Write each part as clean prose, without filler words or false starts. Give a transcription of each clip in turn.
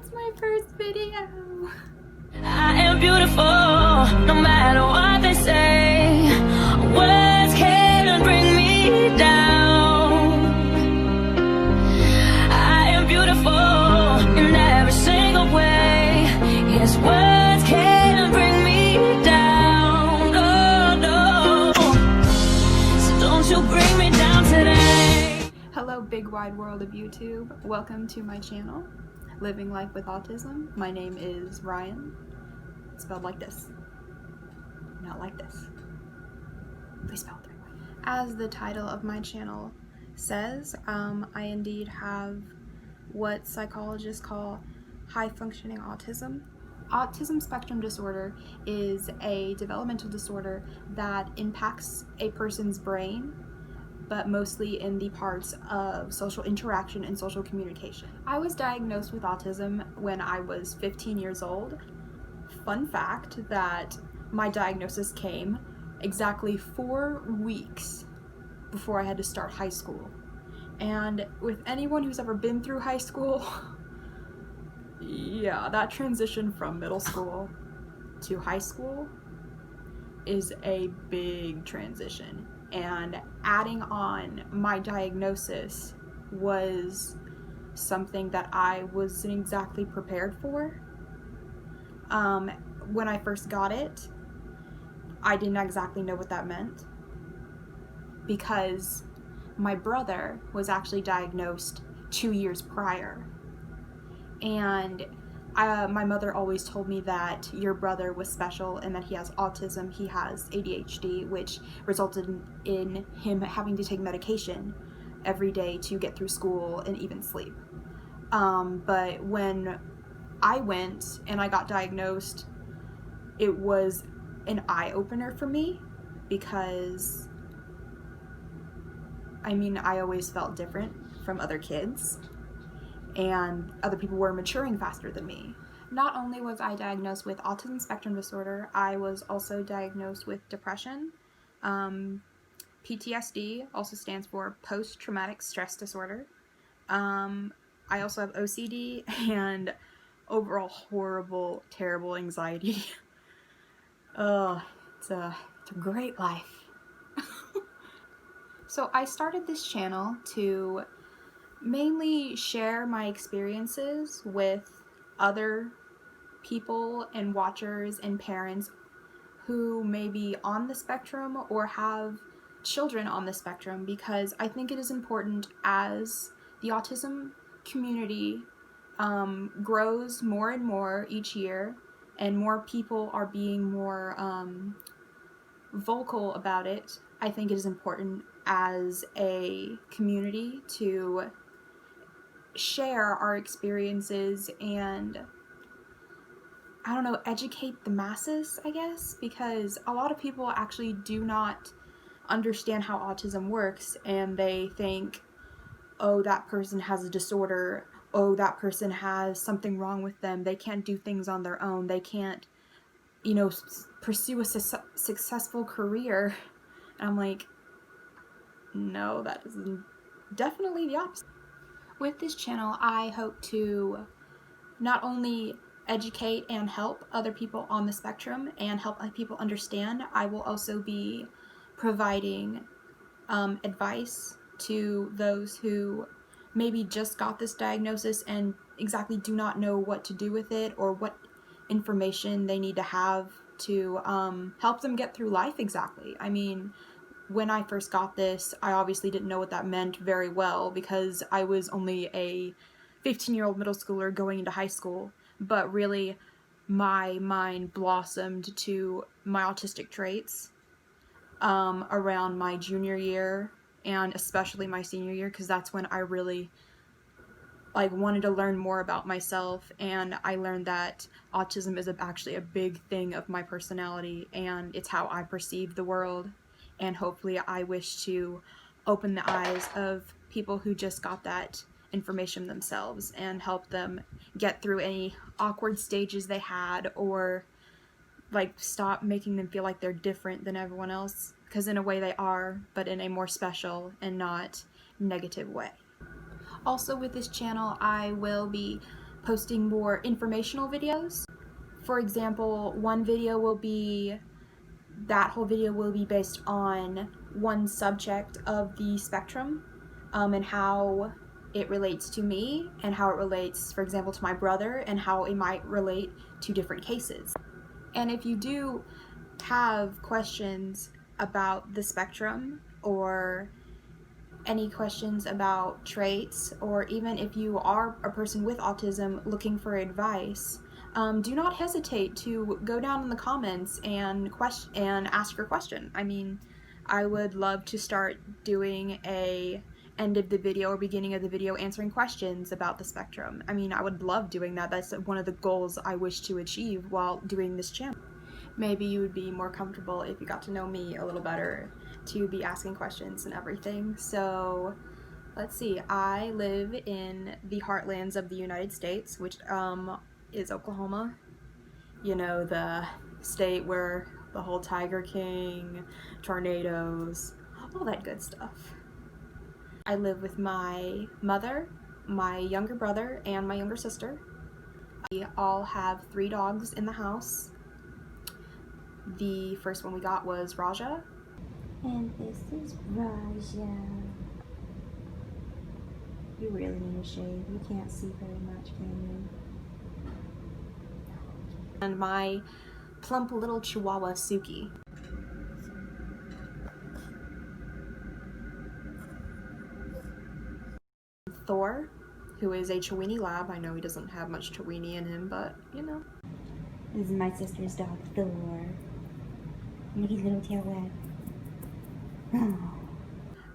It's my first video. I am beautiful, no matter what they say. Words can't bring me down. I am beautiful in every single way. Yes, words can't bring me down. Oh, no. So don't you bring me down today. Hello, big wide world of YouTube. Welcome to my channel, Living Life with Autism. My name is Ryan, spelled like this, not like this. Please spell it the right way. As the title of my channel says, I indeed have what psychologists call high-functioning autism. Autism spectrum disorder is a developmental disorder that impacts a person's brain, but mostly in the parts of social interaction and social communication. I was diagnosed with autism when I was 15 years old. Fun fact that my diagnosis came exactly 4 weeks before I had to start high school. And with anyone who's ever been through high school, yeah, that transition from middle school to high school is a big transition. And adding on my diagnosis was something that I wasn't exactly prepared for. When I first got it, I didn't exactly know what that meant, because my brother was actually diagnosed 2 years prior. And my mother always told me that your brother was special and that he has autism, he has ADHD, which resulted in him having to take medication every day to get through school and even sleep. But when I went and I got diagnosed, it was an eye-opener for me, because I always felt different from other kids, and other people were maturing faster than me. Not only was I diagnosed with autism spectrum disorder, I was also diagnosed with depression. PTSD also stands for post-traumatic stress disorder. I also have OCD and overall horrible, terrible anxiety. It's a great life. So I started this channel to mainly share my experiences with other people and watchers and parents who may be on the spectrum or have children on the spectrum, because I think it is important, as the autism community grows more and more each year and more people are being more vocal about it. I think it is important as a community to share our experiences and, I don't know, educate the masses, I guess, because a lot of people actually do not understand how autism works, and they think, oh, that person has a disorder, oh, that person has something wrong with them, they can't do things on their own, they can't, pursue a successful career. And I'm like, no, that is definitely the opposite. With this channel, I hope to not only educate and help other people on the spectrum and help other people understand, I will also be providing advice to those who maybe just got this diagnosis and exactly do not know what to do with it, or what information they need to have to help them get through life exactly. When I first got this, I obviously didn't know what that meant very well, because I was only a 15-year-old middle schooler going into high school, but really my mind blossomed to my autistic traits around my junior year, and especially my senior year, because that's when I really wanted to learn more about myself, and I learned that autism is actually a big thing of my personality, and it's how I perceive the world. And hopefully I wish to open the eyes of people who just got that information themselves and help them get through any awkward stages they had, or stop making them feel like they're different than everyone else, because in a way they are, but in a more special and not negative way. Also, with this channel, I will be posting more informational videos. For example, that whole video will be based on one subject of the spectrum, and how it relates to me, and how it relates, for example, to my brother, and how it might relate to different cases. And if you do have questions about the spectrum, or any questions about traits, or even if you are a person with autism looking for advice, do not hesitate to go down in the comments and ask your question. I mean, I would love to start doing a end of the video or beginning of the video answering questions about the spectrum. I mean, I would love doing that. That's one of the goals I wish to achieve while doing this channel. Maybe you would be more comfortable if you got to know me a little better to be asking questions and everything. So let's see, I live in the heartlands of the United States, which is Oklahoma. You know, the state where the whole Tiger King, tornadoes, all that good stuff. I live with my mother, my younger brother, and my younger sister. We all have 3 dogs in the house. The first one we got was Raja. And this is Raja. You really need a shave. You can't see very much, can you? And my plump little Chihuahua, Suki. Thor, who is a Chiweenie Lab. I know he doesn't have much Chiweenie in him, but you know. This is my sister's dog, Thor. Look at his little tail wag.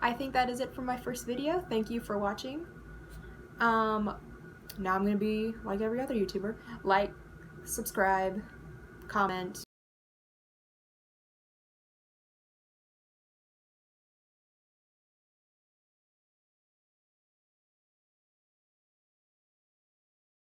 I think that is it for my first video. Thank you for watching. Now I'm gonna be like every other YouTuber. Like, subscribe, comment,